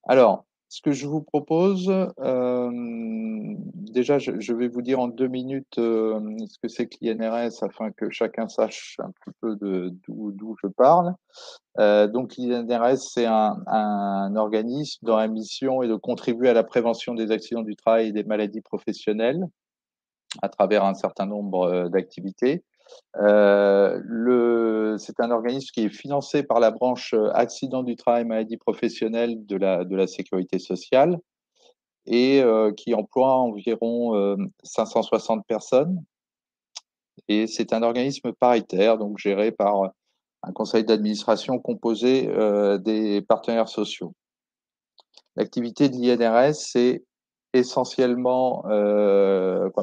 Alors, ce que je vous propose, déjà, je vais vous dire en 2 minutes, ce que c'est que l'INRS afin que chacun sache un petit peu d'où je parle. Donc l'INRS, c'est un organisme dont la mission est de contribuer à la prévention des accidents du travail et des maladies professionnelles à travers un certain nombre, d'activités. C'est un organisme qui est financé par la branche accidents du travail, maladies professionnelles de la sécurité sociale et qui emploie environ 560 personnes. Et c'est un organisme paritaire, donc géré par un conseil d'administration composé des partenaires sociaux. L'activité de l'INRS, c'est essentiellement,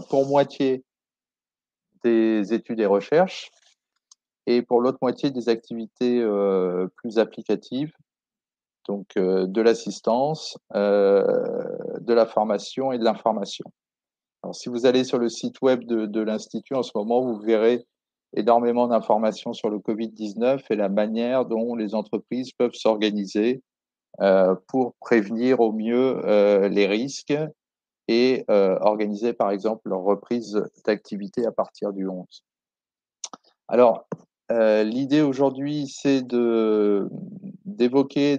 pour moitié des études et recherches, et pour l'autre moitié des activités plus applicatives, donc de l'assistance, de la formation et de l'information. Alors, si vous allez sur le site web de l'Institut en ce moment, vous verrez énormément d'informations sur le Covid-19 et la manière dont les entreprises peuvent s'organiser pour prévenir au mieux les risques et organiser par exemple leur reprise d'activité à partir du 11. Alors, l'idée aujourd'hui, c'est d'évoquer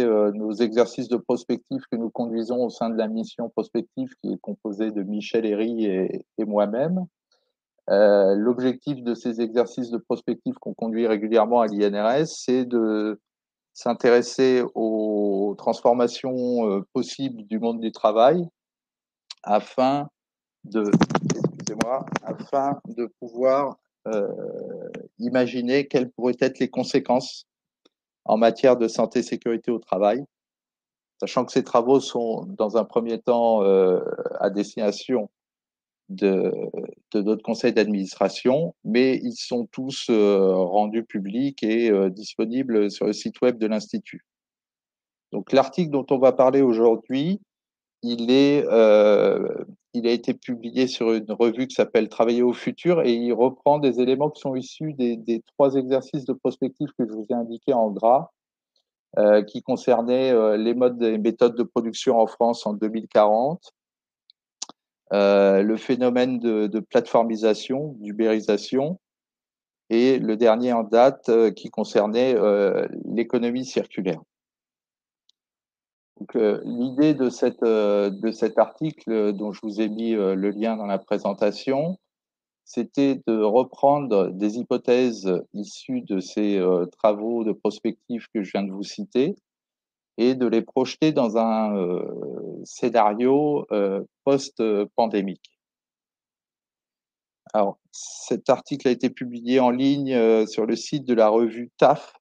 nos exercices de prospective que nous conduisons au sein de la mission prospective qui est composée de Michel Herry et moi-même. L'objectif de ces exercices de prospective qu'on conduit régulièrement à l'INRS, c'est de s'intéresser aux transformations possibles du monde du travail afin afin de pouvoir euh, imaginer quelles pourraient être les conséquences en matière de santé et sécurité au travail, sachant que ces travaux sont dans un premier temps à destination de, de notre conseil d'administration, mais ils sont tous rendus publics et disponibles sur le site web de l'Institut. Donc l'article dont on va parler aujourd'hui, il est, il a été publié sur une revue qui s'appelle Travailler au futur et il reprend des éléments qui sont issus des 3 exercices de prospective que je vous ai indiqués en gras, qui concernaient les modes et méthodes de production en France en 2040, le phénomène de plateformisation, d'ubérisation, et le dernier en date qui concernait l'économie circulaire. Donc, l'idée de cet article dont je vous ai mis le lien dans la présentation, c'était de reprendre des hypothèses issues de ces travaux de prospective que je viens de vous citer et de les projeter dans un scénario post-pandémique. Alors, cet article a été publié en ligne sur le site de la revue TAF.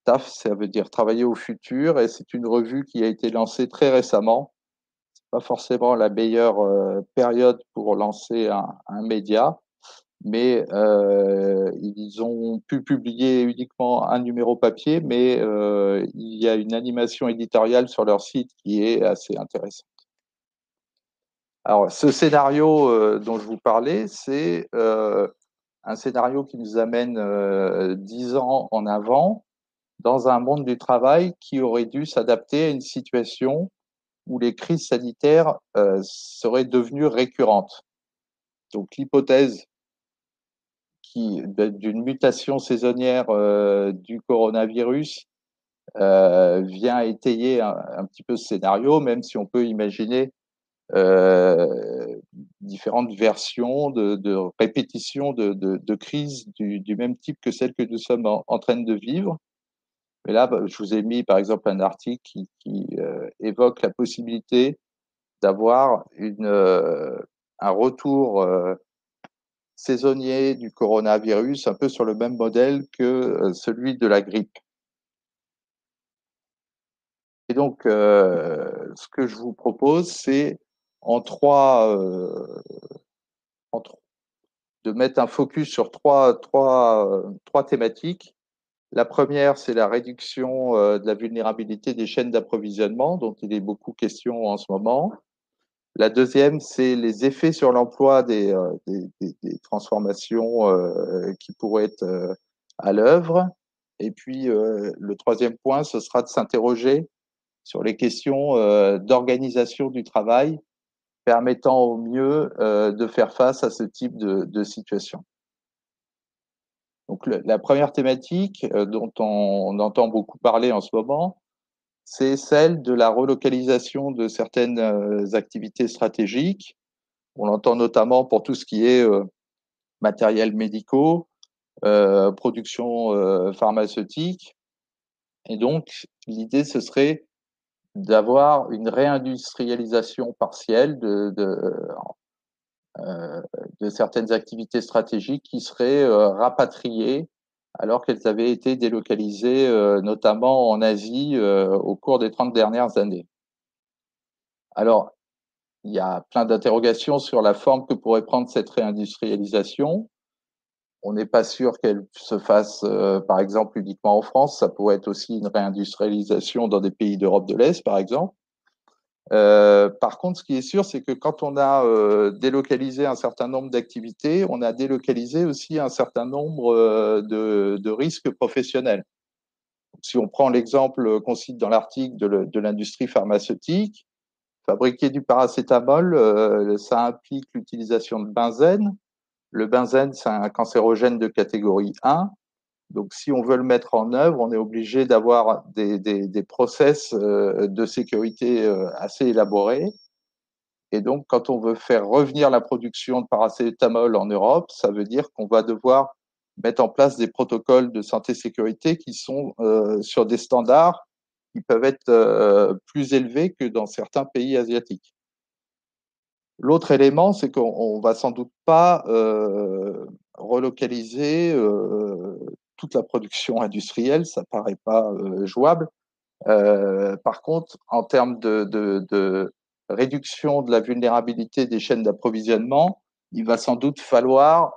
TAF, ça veut dire Travailler au futur, et c'est une revue qui a été lancée très récemment. Pas forcément la meilleure période pour lancer un média, mais ils ont pu publier uniquement un numéro papier, mais il y a une animation éditoriale sur leur site qui est assez intéressante. Alors, ce scénario dont je vous parlais, c'est un scénario qui nous amène 10 ans en avant dans un monde du travail qui aurait dû s'adapter à une situation où les crises sanitaires seraient devenues récurrentes. Donc l'hypothèse d'une mutation saisonnière du coronavirus vient étayer un petit peu ce scénario, même si on peut imaginer différentes versions de répétition de crises du même type que celle que nous sommes en train de vivre. Mais là, je vous ai mis par exemple un article qui évoque la possibilité d'avoir un retour saisonnier du coronavirus, un peu sur le même modèle que celui de la grippe. Et donc, ce que je vous propose, c'est en trois, de mettre un focus sur trois thématiques. La première, c'est la réduction de la vulnérabilité des chaînes d'approvisionnement, dont il est beaucoup question en ce moment. La deuxième, c'est les effets sur l'emploi des transformations qui pourraient être à l'œuvre. Et puis, le troisième point, ce sera de s'interroger sur les questions d'organisation du travail permettant au mieux de faire face à ce type de situation. Donc, la première thématique dont on entend beaucoup parler en ce moment, c'est celle de la relocalisation de certaines activités stratégiques. On l'entend notamment pour tout ce qui est matériels médicaux, production pharmaceutique. Et donc, l'idée, ce serait d'avoir une réindustrialisation partielle de certaines activités stratégiques qui seraient rapatriées alors qu'elles avaient été délocalisées, notamment en Asie, au cours des 30 dernières années. Alors, il y a plein d'interrogations sur la forme que pourrait prendre cette réindustrialisation. On n'est pas sûr qu'elle se fasse, par exemple, uniquement en France. Ça pourrait être aussi une réindustrialisation dans des pays d'Europe de l'Est, par exemple. Par contre, ce qui est sûr, c'est que quand on a délocalisé un certain nombre d'activités, on a délocalisé aussi un certain nombre de risques professionnels. Si on prend l'exemple qu'on cite dans l'article de l'industrie pharmaceutique, fabriquer du paracétamol, ça implique l'utilisation de benzène. Le benzène, c'est un cancérogène de catégorie 1. Donc, si on veut le mettre en œuvre, on est obligé d'avoir des process de sécurité assez élaborés. Et donc, quand on veut faire revenir la production de paracétamol en Europe, ça veut dire qu'on va devoir mettre en place des protocoles de santé-sécurité qui sont sur des standards qui peuvent être plus élevés que dans certains pays asiatiques. L'autre élément, c'est qu'on va sans doute pas relocaliser toute la production industrielle, ça paraît pas jouable. Par contre, en termes de réduction de la vulnérabilité des chaînes d'approvisionnement, il va sans doute falloir,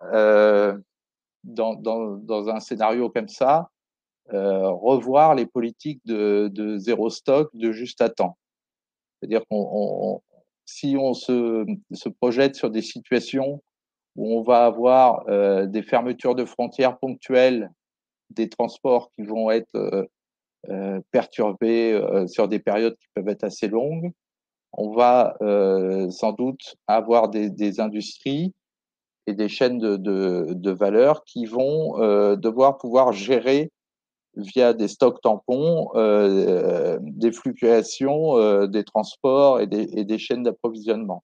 dans un scénario comme ça, revoir les politiques de zéro stock, de juste à temps. C'est-à-dire si on se projette sur des situations où on va avoir des fermetures de frontières ponctuelles, des transports qui vont être perturbés sur des périodes qui peuvent être assez longues, on va sans doute avoir des industries et des chaînes de valeur qui vont devoir pouvoir gérer via des stocks tampons des fluctuations des transports et des chaînes d'approvisionnement.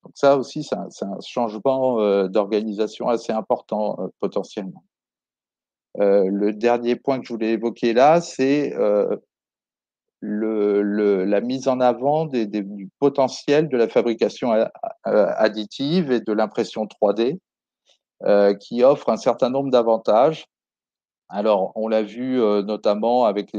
Donc ça aussi, c'est un changement d'organisation assez important potentiellement. Le dernier point que je voulais évoquer là, c'est la mise en avant du potentiel de la fabrication additive et de l'impression 3D qui offre un certain nombre d'avantages. Alors, on l'a vu notamment avec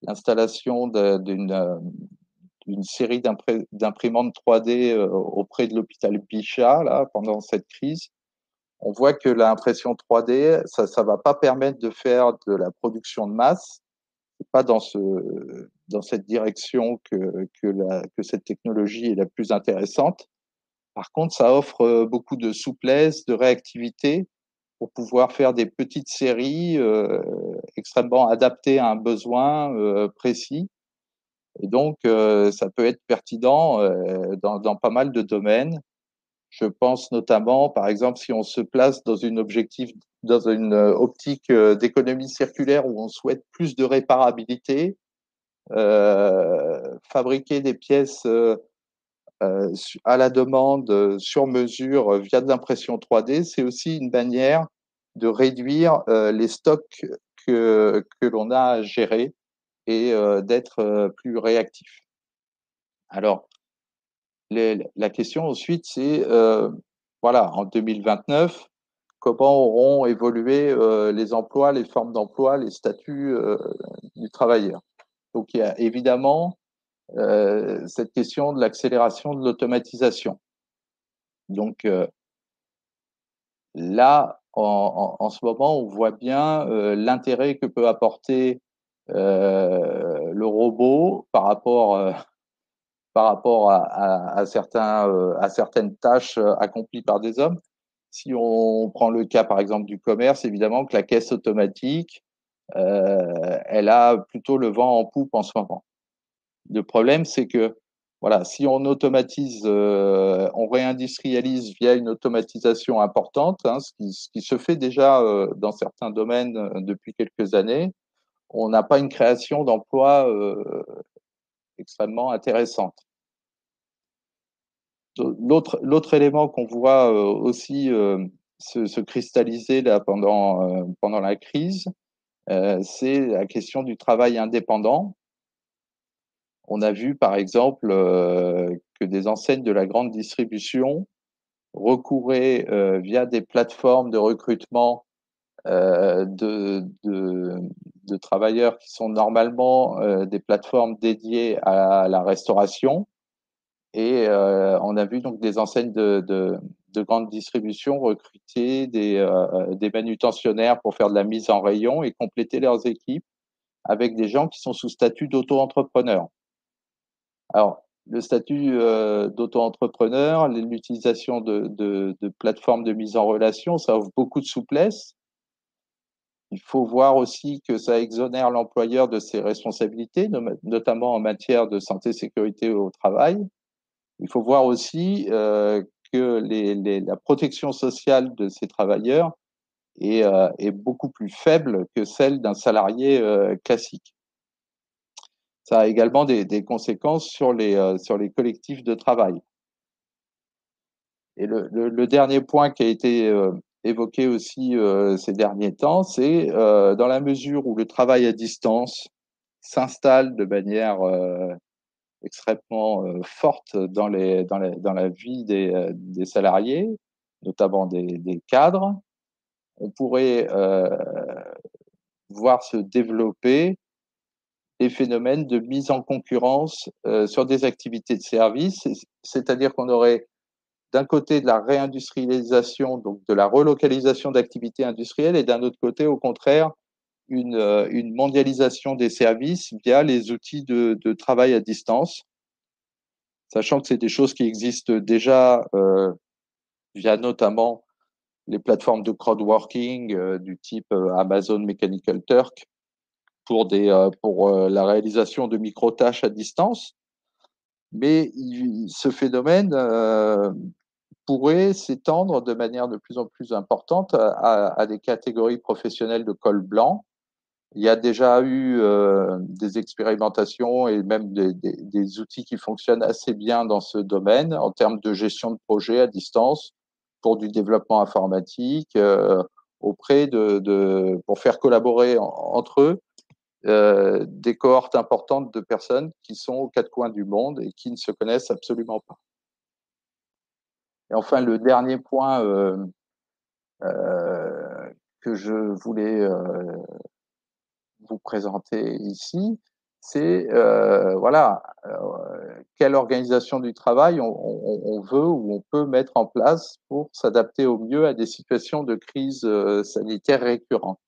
l'installation d'une série d'imprimantes 3D auprès de l'hôpital Bichat là, pendant cette crise. On voit que l'impression 3D, ça ne va pas permettre de faire de la production de masse. C'est pas dans cette direction que cette technologie est la plus intéressante. Par contre, ça offre beaucoup de souplesse, de réactivité pour pouvoir faire des petites séries extrêmement adaptées à un besoin précis. Et donc, ça peut être pertinent dans pas mal de domaines. Je pense notamment, par exemple, si on se place dans une optique d'économie circulaire où on souhaite plus de réparabilité, fabriquer des pièces à la demande, sur mesure, via de l'impression 3D, c'est aussi une manière de réduire les stocks que l'on a à gérer et d'être plus réactif. Alors, la question ensuite, c'est, voilà, en 2029, comment auront évolué les emplois, les formes d'emploi, les statuts du travailleur. Donc, il y a évidemment cette question de l'accélération de l'automatisation. Donc là, en ce moment, on voit bien l'intérêt que peut apporter le robot par rapport à certaines tâches accomplies par des hommes. Si on prend le cas, par exemple, du commerce, évidemment que la caisse automatique, elle a plutôt le vent en poupe en ce moment. Le problème, c'est que voilà, si on automatise, on réindustrialise via une automatisation importante, hein, ce qui se fait déjà dans certains domaines depuis quelques années, on n'a pas une création d'emplois extrêmement intéressante. L'autre élément qu'on voit aussi se cristalliser là pendant la crise, c'est la question du travail indépendant. On a vu par exemple que des enseignes de la grande distribution recouraient via des plateformes de recrutement de travailleurs qui sont normalement des plateformes dédiées à la restauration. Et on a vu donc des enseignes de grande distribution recruter des manutentionnaires pour faire de la mise en rayon et compléter leurs équipes avec des gens qui sont sous statut d'auto-entrepreneur. Alors, le statut d'auto-entrepreneur, l'utilisation de plateformes de mise en relation, ça offre beaucoup de souplesse. Il faut voir aussi que ça exonère l'employeur de ses responsabilités, notamment en matière de santé et sécurité au travail. Il faut voir aussi que la protection sociale de ces travailleurs est beaucoup plus faible que celle d'un salarié classique. Ça a également des conséquences sur les collectifs de travail. Et le dernier point qui a été évoqué aussi ces derniers temps, c'est dans la mesure où le travail à distance s'installe de manière extrêmement forte dans la vie des salariés, notamment des cadres, on pourrait voir se développer des phénomènes de mise en concurrence sur des activités de service, c'est-à-dire qu'on aurait d'un côté de la réindustrialisation, donc de la relocalisation d'activités industrielles, et d'un autre côté, au contraire, une mondialisation des services via les outils de travail à distance, sachant que c'est des choses qui existent déjà via notamment les plateformes de crowdworking du type Amazon Mechanical Turk pour la réalisation de micro-tâches à distance. Mais ce phénomène pourrait s'étendre de manière de plus en plus importante à des catégories professionnelles de col blanc. Il y a déjà eu des expérimentations et même des outils qui fonctionnent assez bien dans ce domaine en termes de gestion de projet à distance pour du développement informatique pour faire collaborer entre eux des cohortes importantes de personnes qui sont aux quatre coins du monde et qui ne se connaissent absolument pas. Et enfin, le dernier point que je voulais vous présenter ici, c'est voilà, quelle organisation du travail on veut ou on peut mettre en place pour s'adapter au mieux à des situations de crise sanitaire récurrentes.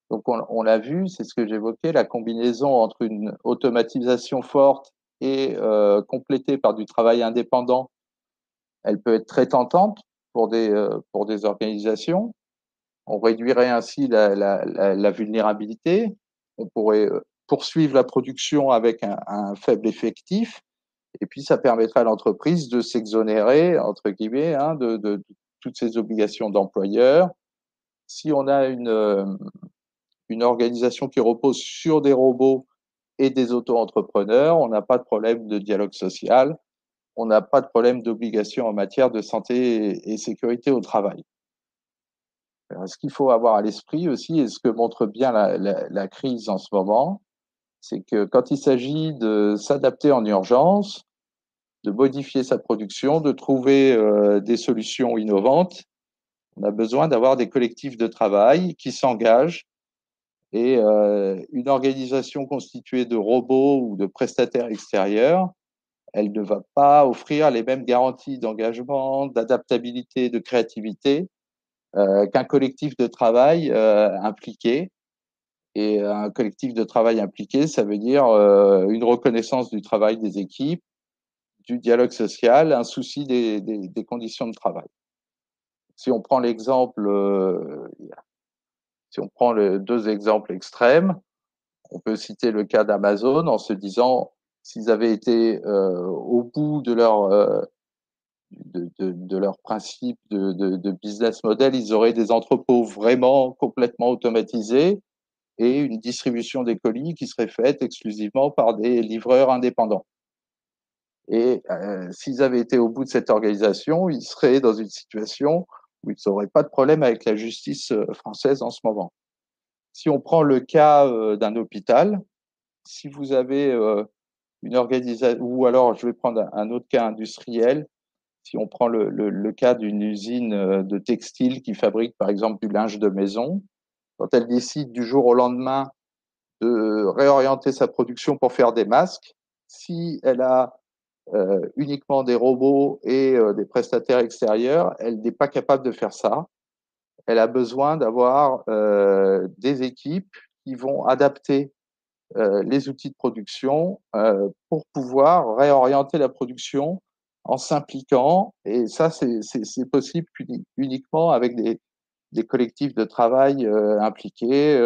Donc on l'a vu, c'est ce que j'évoquais, la combinaison entre une automatisation forte et complétée par du travail indépendant, elle peut être très tentante pour des organisations. On réduirait ainsi la vulnérabilité. On pourrait poursuivre la production avec un faible effectif. Et puis, ça permettrait à l'entreprise de s'exonérer, entre guillemets, hein, de toutes ses obligations d'employeur. Si on a une organisation qui repose sur des robots et des auto-entrepreneurs, on n'a pas de problème de dialogue social, on n'a pas de problème d'obligation en matière de santé et sécurité au travail. Alors, ce qu'il faut avoir à l'esprit aussi, et ce que montre bien la crise en ce moment, c'est que quand il s'agit de s'adapter en urgence, de modifier sa production, de trouver des solutions innovantes, on a besoin d'avoir des collectifs de travail qui s'engagent et une organisation constituée de robots ou de prestataires extérieurs, elle ne va pas offrir les mêmes garanties d'engagement, d'adaptabilité, de créativité qu'un collectif de travail impliqué. Et un collectif de travail impliqué, ça veut dire une reconnaissance du travail des équipes, du dialogue social, un souci des conditions de travail. Si on prend l'exemple Si on prend les deux exemples extrêmes, on peut citer le cas d'Amazon en se disant s'ils avaient été au bout de leur principe de business model, ils auraient des entrepôts vraiment complètement automatisés et une distribution des colis qui serait faite exclusivement par des livreurs indépendants. Et s'ils avaient été au bout de cette organisation, ils seraient dans une situation où ils n'auraient pas de problème avec la justice française en ce moment. Si on prend le cas d'un hôpital, si vous avez une organisation, ou alors je vais prendre un autre cas industriel, si on prend le cas d'une usine de textile qui fabrique par exemple du linge de maison, quand elle décide du jour au lendemain de réorienter sa production pour faire des masques, si elle a uniquement des robots et des prestataires extérieurs, elle n'est pas capable de faire ça. Elle a besoin d'avoir des équipes qui vont adapter les outils de production pour pouvoir réorienter la production en s'impliquant. Et ça, c'est possible uniquement avec des collectifs de travail impliqués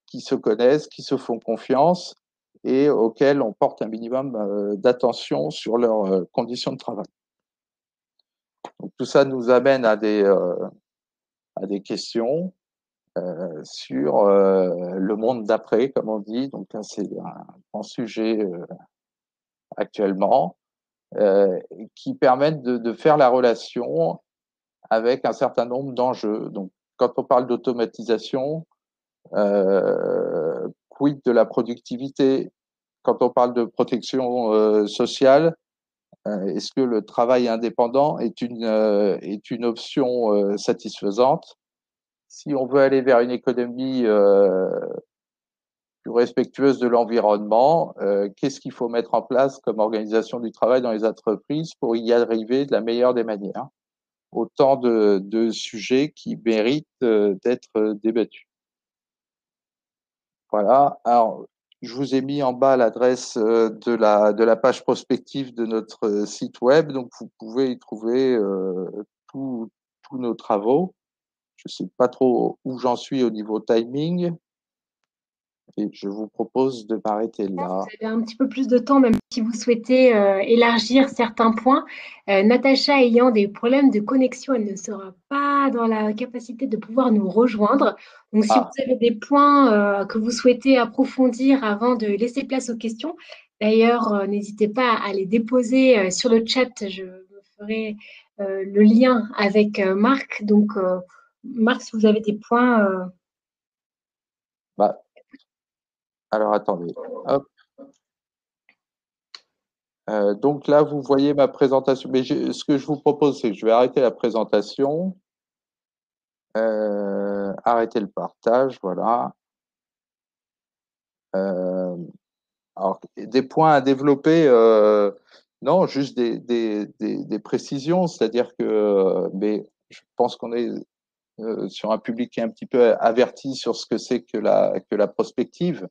qui se connaissent, qui se font confiance et auxquels on porte un minimum d'attention sur leurs conditions de travail. Donc, tout ça nous amène à des questions sur le monde d'après, comme on dit. Donc là, c'est un grand sujet actuellement, qui permettent de faire la relation avec un certain nombre d'enjeux. Donc, quand on parle d'automatisation, quid de la productivité? Quand on parle de protection sociale, est-ce que le travail indépendant est une option satisfaisante? Si on veut aller vers une économie plus respectueuse de l'environnement, qu'est-ce qu'il faut mettre en place comme organisation du travail dans les entreprises pour y arriver de la meilleure des manières? Autant de sujets qui méritent d'être débattus. Voilà. Alors, je vous ai mis en bas l'adresse de la page prospective de notre site web, donc vous pouvez y trouver tous nos travaux. Je ne sais pas trop où j'en suis au niveau timing et je vous propose de m'arrêter là. Vous avez un petit peu plus de temps, même si vous souhaitez élargir certains points. Natacha ayant des problèmes de connexion, elle ne sera pas dans la capacité de pouvoir nous rejoindre. Donc, si vous Ah, avez des points que vous souhaitez approfondir avant de laisser place aux questions, d'ailleurs, n'hésitez pas à les déposer sur le chat. Je me ferai le lien avec Marc. Donc, Marc, si vous avez des points. bah, alors attendez. Hop. Donc là, vous voyez ma présentation. Mais ce que je vous propose, c'est que je vais arrêter la présentation, arrêter le partage, voilà. Euh, alors, des points à développer, non, juste des précisions, c'est-à-dire que, mais je pense qu'on est sur un public qui est un petit peu averti sur ce que c'est que la prospective.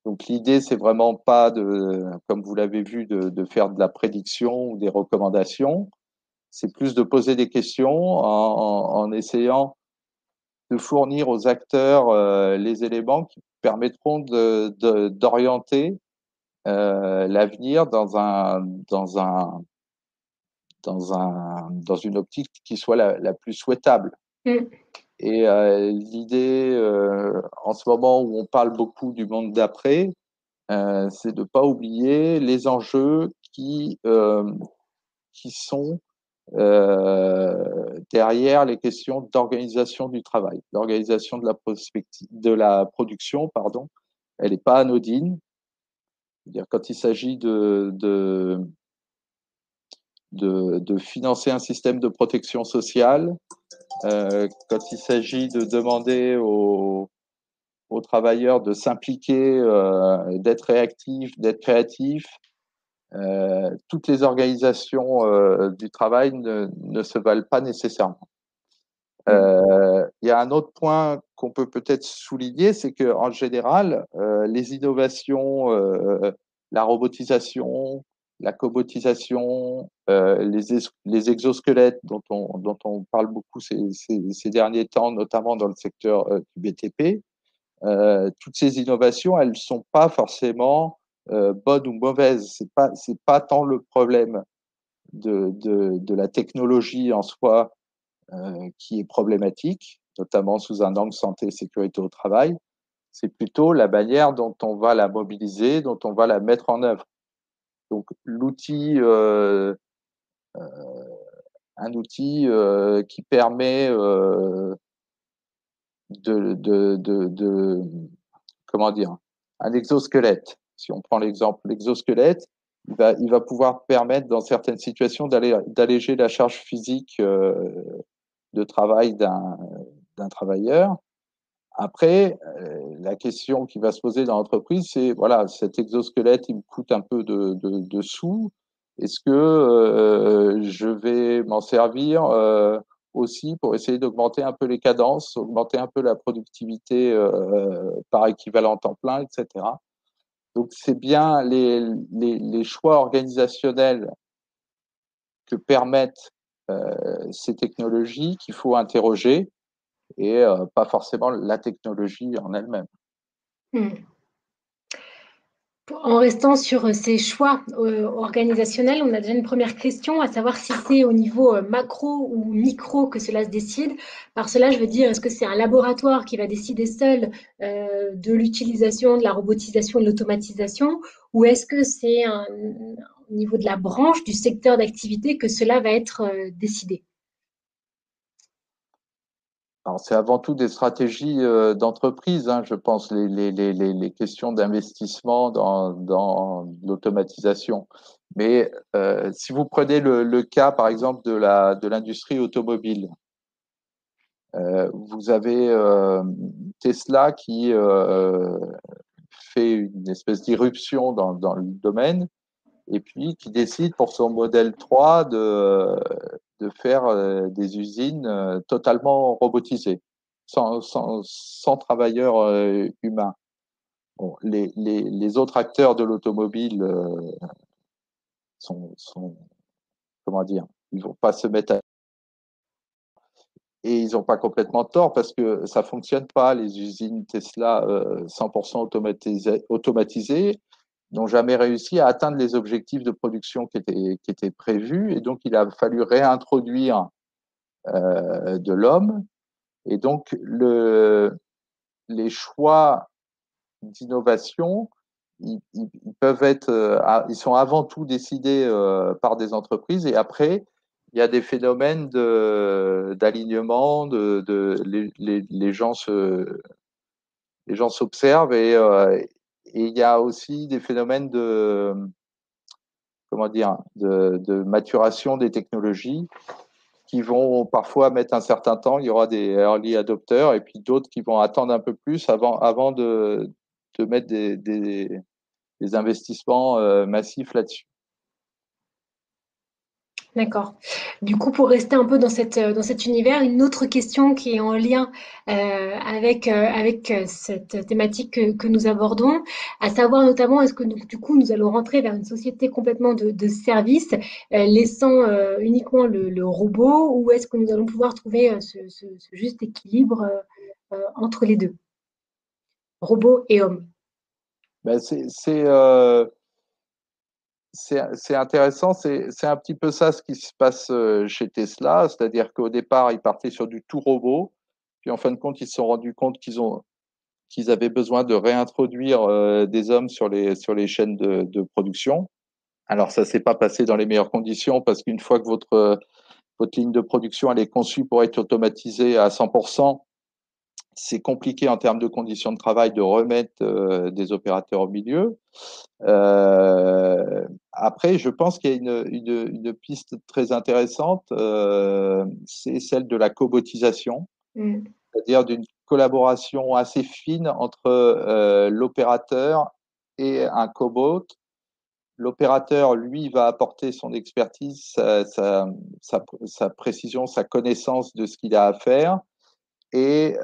Donc l'idée, c'est vraiment pas comme vous l'avez vu, de faire de la prédiction ou des recommandations. C'est plus de poser des questions en essayant de fournir aux acteurs les éléments qui permettront d'orienter l'avenir dans une optique qui soit la plus souhaitable. Mm. Et l'idée, en ce moment où on parle beaucoup du monde d'après, c'est de ne pas oublier les enjeux qui sont derrière les questions d'organisation du travail. L'organisation de la production, pardon, elle n'est pas anodine. C'est-à-dire quand il s'agit de financer un système de protection sociale, quand il s'agit de demander aux travailleurs de s'impliquer, d'être réactifs, d'être créatifs, toutes les organisations du travail ne se valent pas nécessairement. Il y a un autre point qu'on peut peut-être souligner, c'est qu'en général, les innovations, la robotisation, la cobotisation, les exosquelettes dont on parle beaucoup ces derniers temps, notamment dans le secteur du BTP. Toutes ces innovations, elles ne sont pas forcément bonnes ou mauvaises. C'est pas tant le problème de la technologie en soi qui est problématique, notamment sous un angle santé et sécurité au travail. C'est plutôt la manière dont on va la mobiliser, dont on va la mettre en œuvre. Donc l'outil, un outil qui permet de comment dire, un exosquelette. Si on prend l'exemple, l'exosquelette, il va pouvoir permettre dans certaines situations d'alléger la charge physique de travail d'un travailleur. Après, la question qui va se poser dans l'entreprise, c'est voilà, cet exosquelette, il me coûte un peu de sous. Est-ce que je vais m'en servir aussi pour essayer d'augmenter un peu les cadences, augmenter un peu la productivité par équivalent temps plein, etc. Donc, c'est bien les choix organisationnels que permettent ces technologies qu'il faut interroger et pas forcément la technologie en elle-même. Hmm. En restant sur ces choix organisationnels, on a déjà une première question, à savoir si c'est au niveau macro ou micro que cela se décide. Par cela, je veux dire, est-ce que c'est un laboratoire qui va décider seul de l'utilisation, de la robotisation et de l'automatisation, ou est-ce que c'est au niveau de la branche, du secteur d'activité que cela va être décidé? Alors, c'est avant tout des stratégies d'entreprise, hein, je pense, les questions d'investissement dans l'automatisation. Mais si vous prenez le cas, par exemple, de l'industrie automobile, vous avez Tesla qui fait une espèce d'irruption dans le domaine et puis qui décide pour son modèle 3 de faire des usines totalement robotisées, sans travailleurs humains. Bon, les autres acteurs de l'automobile sont, comment dire, ils vont pas se mettre à... Et ils n'ont pas complètement tort parce que ça fonctionne pas, les usines Tesla 100% automatisées n'ont jamais réussi à atteindre les objectifs de production qui étaient prévus. Et donc, il a fallu réintroduire de l'homme. Et donc, les choix d'innovation, ils peuvent être, ils sont avant tout décidés par des entreprises. Et après, il y a des phénomènes d'alignement, les gens s'observent et il y a aussi des phénomènes comment dire, de maturation des technologies qui vont parfois mettre un certain temps. Il y aura des early adopters et puis d'autres qui vont attendre un peu plus avant de mettre des investissements massifs là-dessus. D'accord. Du coup, pour rester un peu dans cet univers, une autre question qui est en lien avec cette thématique que nous abordons, à savoir notamment, est-ce que du coup, nous allons rentrer vers une société complètement de services, laissant uniquement le robot, ou est-ce que nous allons pouvoir trouver ce juste équilibre entre les deux, robot et homme? Ben c'est intéressant, c'est un petit peu ça ce qui se passe chez Tesla, c'est-à-dire qu'au départ, ils partaient sur du tout robot, puis en fin de compte, ils se sont rendus compte qu'ils avaient besoin de réintroduire des hommes sur les chaînes de production. Alors, ça s'est pas passé dans les meilleures conditions parce qu'une fois que votre ligne de production elle est conçue pour être automatisée à 100%, c'est compliqué en termes de conditions de travail de remettre des opérateurs au milieu. Après, je pense qu'il y a une piste très intéressante, c'est celle de la cobotisation, Mm. c'est-à-dire d'une collaboration assez fine entre l'opérateur et un cobot. L'opérateur, lui, va apporter son expertise, sa précision, sa connaissance de ce qu'il a à faire et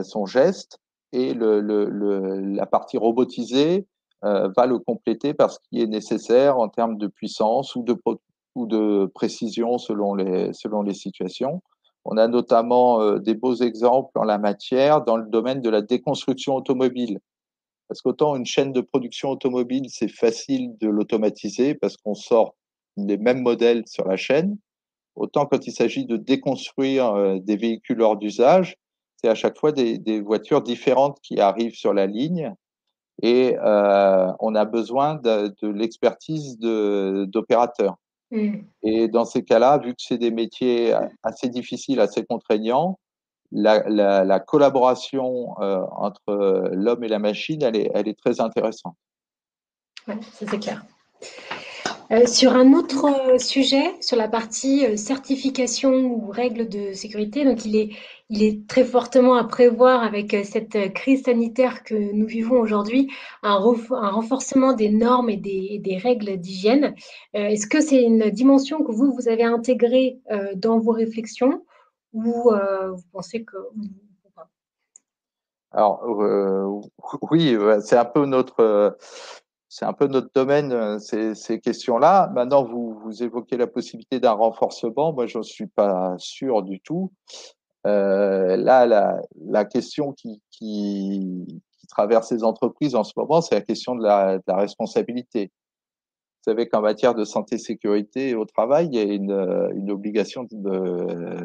son geste. Et la partie robotisée va le compléter par ce qui est nécessaire en termes de puissance ou de précision selon les situations. On a notamment des beaux exemples en la matière dans le domaine de la déconstruction automobile. Parce qu'autant une chaîne de production automobile, c'est facile de l'automatiser parce qu'on sort les mêmes modèles sur la chaîne, autant quand il s'agit de déconstruire des véhicules hors d'usage, c'est à chaque fois des voitures différentes qui arrivent sur la ligne et on a besoin de l'expertise d'opérateurs. Et dans ces cas-là, vu que c'est des métiers assez difficiles, assez contraignants, la collaboration entre l'homme et la machine, elle est très intéressante. Ouais, ça c'est clair. Sur un autre sujet, sur la partie certification ou règles de sécurité, donc il est très fortement à prévoir avec cette crise sanitaire que nous vivons aujourd'hui, un renforcement des normes et des règles d'hygiène. Est-ce que c'est une dimension que vous avez intégrée dans vos réflexions ou vous pensez que... Alors oui, c'est un peu notre domaine ces questions-là. Maintenant, vous évoquez la possibilité d'un renforcement. Moi, j'en suis pas sûr du tout. Là, la question qui traverse les entreprises en ce moment, c'est la question de la responsabilité. Vous savez qu'en matière de santé sécurité au travail, il y a une obligation de,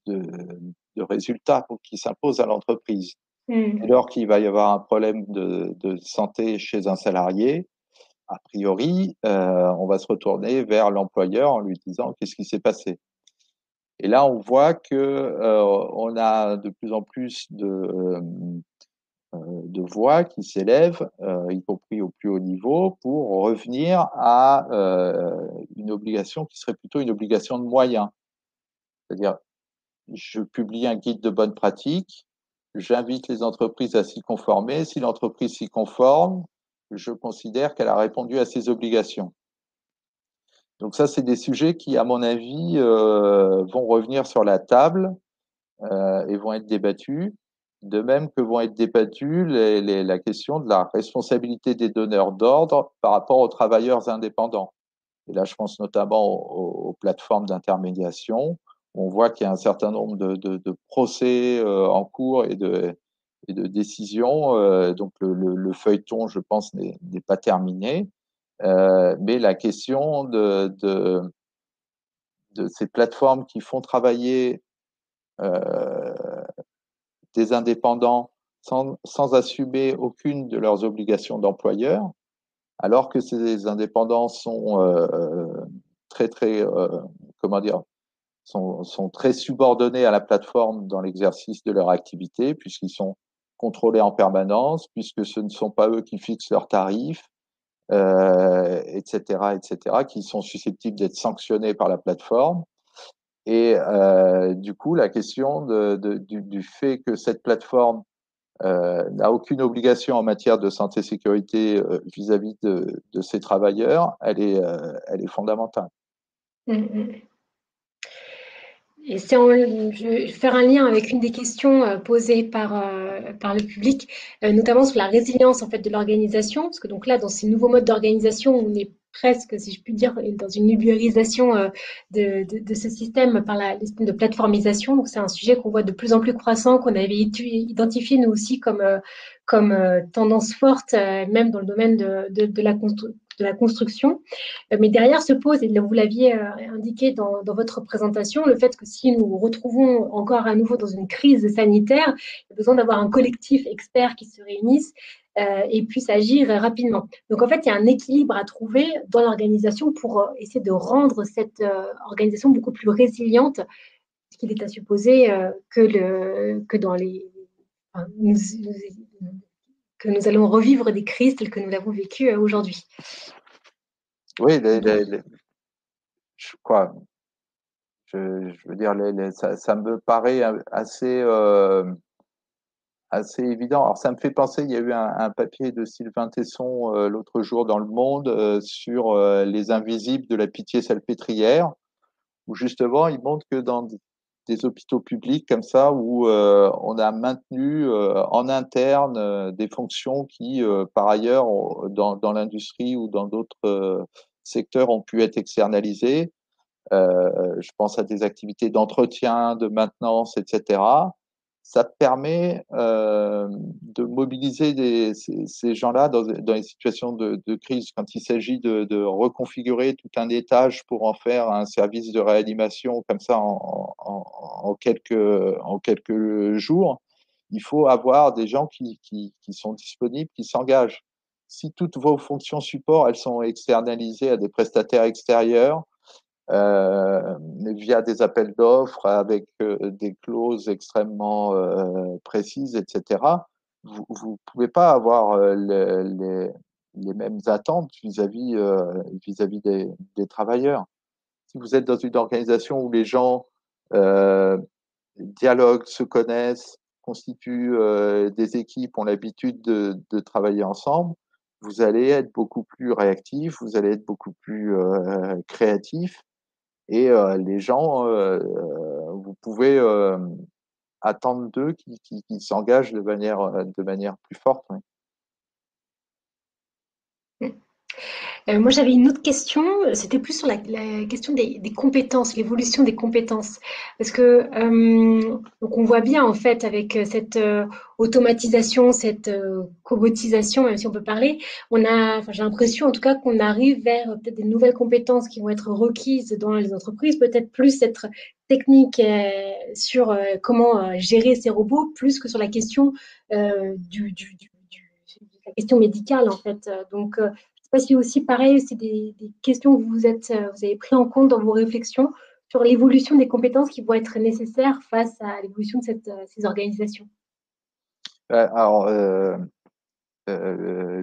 de résultat qui s'impose à l'entreprise. Dès lors qu'il va y avoir un problème de santé chez un salarié, a priori, on va se retourner vers l'employeur en lui disant qu'est-ce qui s'est passé. Et là, on voit que on a de plus en plus de voix qui s'élèvent, y compris au plus haut niveau, pour revenir à une obligation qui serait plutôt une obligation de moyens. C'est-à-dire, je publie un guide de bonne pratique, j'invite les entreprises à s'y conformer. Si l'entreprise s'y conforme, je considère qu'elle a répondu à ses obligations. Donc ça, c'est des sujets qui, à mon avis, vont revenir sur la table et vont être débattus. De même que vont être débattues la question de la responsabilité des donneurs d'ordre par rapport aux travailleurs indépendants. Et là, je pense notamment aux plateformes d'intermédiation. On voit qu'il y a un certain nombre de procès en cours et de décisions. Donc le feuilleton, je pense, n'est pas terminé. Mais la question de ces plateformes qui font travailler euh, des indépendants sans assumer aucune de leurs obligations d'employeur, alors que ces indépendants sont comment dire, sont très subordonnés à la plateforme dans l'exercice de leur activité, puisqu'ils sont contrôlés en permanence, puisque ce ne sont pas eux qui fixent leurs tarifs, etc., qui sont susceptibles d'être sanctionnés par la plateforme. Et du coup, la question du fait que cette plateforme n'a aucune obligation en matière de santé et sécurité vis-à-vis de ses travailleurs, elle est fondamentale. Et si on, je vais faire un lien avec une des questions posées par le public, notamment sur la résilience en fait de l'organisation, parce que donc là, dans ces nouveaux modes d'organisation, on est presque, si je puis dire, dans une ubérisation de ce système par le système de plateformisation. Donc c'est un sujet qu'on voit de plus en plus croissant, qu'on avait identifié nous aussi comme tendance forte, même dans le domaine de la construction. Mais derrière se pose, et vous l'aviez indiqué dans votre présentation, le fait que si nous nous retrouvons encore à nouveau dans une crise sanitaire, il y a besoin d'avoir un collectif expert qui se réunisse et puisse agir rapidement. Donc en fait, il y a un équilibre à trouver dans l'organisation pour essayer de rendre cette organisation beaucoup plus résiliente, ce qu'il est à supposer que dans les... Enfin, que nous allons revivre des crises telles que nous l'avons vécu aujourd'hui. Oui, je crois. Je veux dire, ça me paraît assez évident. Alors, ça me fait penser, il y a eu un papier de Sylvain Tesson l'autre jour dans Le Monde sur les invisibles de la Pitié-Salpêtrière, où justement, il montre que des hôpitaux publics comme ça où on a maintenu en interne des fonctions qui, par ailleurs, dans l'industrie ou dans d'autres secteurs, ont pu être externalisées. Je pense à des activités d'entretien, de maintenance, etc. Ça permet de mobiliser ces gens-là dans les situations de crise. Quand il s'agit de reconfigurer tout un étage pour en faire un service de réanimation comme ça en quelques jours, il faut avoir des gens qui sont disponibles, qui s'engagent. Si toutes vos fonctions support, elles sont externalisées à des prestataires extérieurs, via des appels d'offres avec des clauses extrêmement précises, etc., vous ne pouvez pas avoir les mêmes attentes vis-à-vis des travailleurs. Si vous êtes dans une organisation où les gens euh, dialoguent, se connaissent, constituent des équipes, ont l'habitude de travailler ensemble, vous allez être beaucoup plus réactif, vous allez être beaucoup plus créatif. Et les gens, vous pouvez attendre d'eux qu'ils s'engagent de manière plus forte. Ouais. Moi, j'avais une autre question, c'était plus sur la question des compétences, l'évolution des compétences. Parce que donc on voit bien en fait avec cette automatisation, cette cobotisation, même si on peut parler, j'ai l'impression en tout cas qu'on arrive vers peut-être des nouvelles compétences qui vont être requises dans les entreprises, peut-être plus être technique sur comment gérer ces robots, plus que sur la question la question médicale en fait. Donc sais pas si aussi, pareil, c'est des questions que vous avez pris en compte dans vos réflexions sur l'évolution des compétences qui vont être nécessaires face à l'évolution de ces organisations. Alors,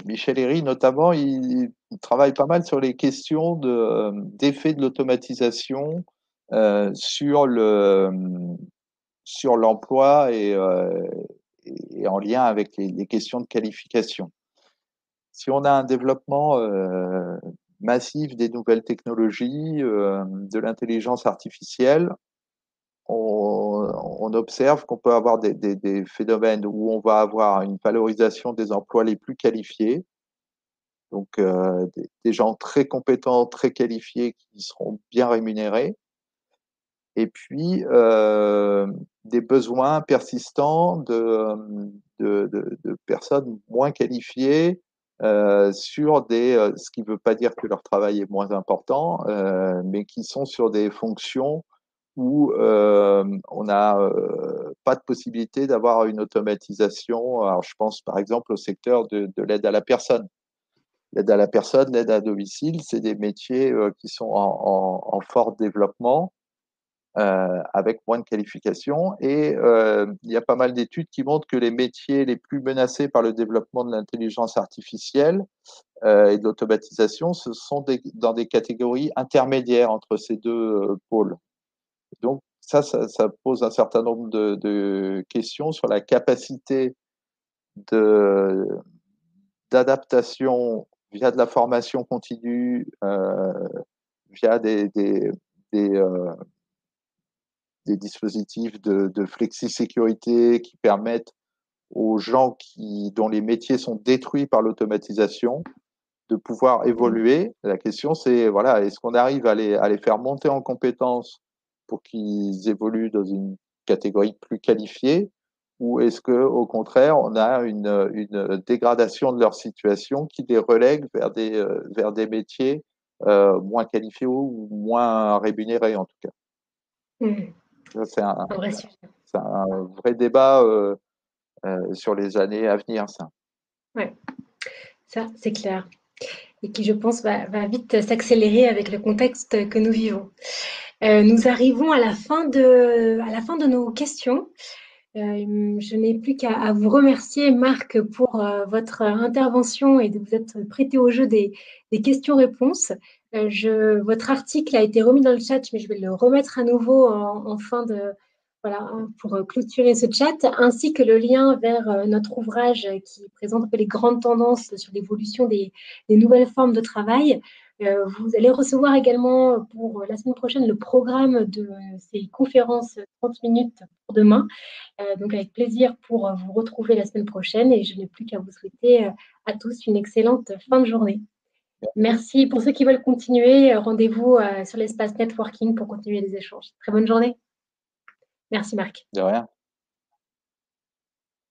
Michel Herry, notamment, il travaille pas mal sur les questions d'effet de l'automatisation sur sur l'emploi et en lien avec les questions de qualification. Si on a un développement massif des nouvelles technologies, de l'intelligence artificielle, on observe qu'on peut avoir des phénomènes où on va avoir une valorisation des emplois les plus qualifiés, donc des gens très compétents, très qualifiés qui seront bien rémunérés, et puis des besoins persistants de personnes moins qualifiées sur ce qui ne veut pas dire que leur travail est moins important, mais qui sont sur des fonctions où on n'a pas de possibilité d'avoir une automatisation. Alors, je pense par exemple au secteur de l'aide à la personne. L'aide à la personne, l'aide à domicile, c'est des métiers qui sont en fort développement avec moins de qualifications. Et il y a pas mal d'études qui montrent que les métiers les plus menacés par le développement de l'intelligence artificielle et de l'automatisation, ce sont dans des catégories intermédiaires entre ces deux pôles. Donc, ça pose un certain nombre de questions sur la capacité de, d'adaptation via de la formation continue, via des dispositifs de flexi-sécurité qui permettent aux gens dont les métiers sont détruits par l'automatisation de pouvoir évoluer. La question, c'est, voilà, est-ce qu'on arrive à les faire monter en compétences pour qu'ils évoluent dans une catégorie plus qualifiée, ou est-ce que, au contraire, on a une dégradation de leur situation qui les relègue vers des métiers moins qualifiés ou moins rémunérés, en tout cas. Mmh. C'est un, Un vrai sujet. c'est un vrai débat sur les années à venir, ça. Ouais, ça, c'est clair. Et qui, je pense, va vite s'accélérer avec le contexte que nous vivons. Nous arrivons à la fin de nos questions. Je n'ai plus qu'à vous remercier, Marc, pour votre intervention et de vous être prêté au jeu des questions-réponses. Votre article a été remis dans le chat, mais je vais le remettre à nouveau en fin de, voilà, pour clôturer ce chat, ainsi que le lien vers notre ouvrage qui présente un peu les grandes tendances sur l'évolution des nouvelles formes de travail. Vous allez recevoir également pour la semaine prochaine le programme de ces conférences 30 minutes pour demain. Donc avec plaisir pour vous retrouver la semaine prochaine et je n'ai plus qu'à vous souhaiter à tous une excellente fin de journée. Merci pour ceux qui veulent continuer. Rendez-vous sur l'espace networking pour continuer les échanges. Très bonne journée. Merci Marc. De rien.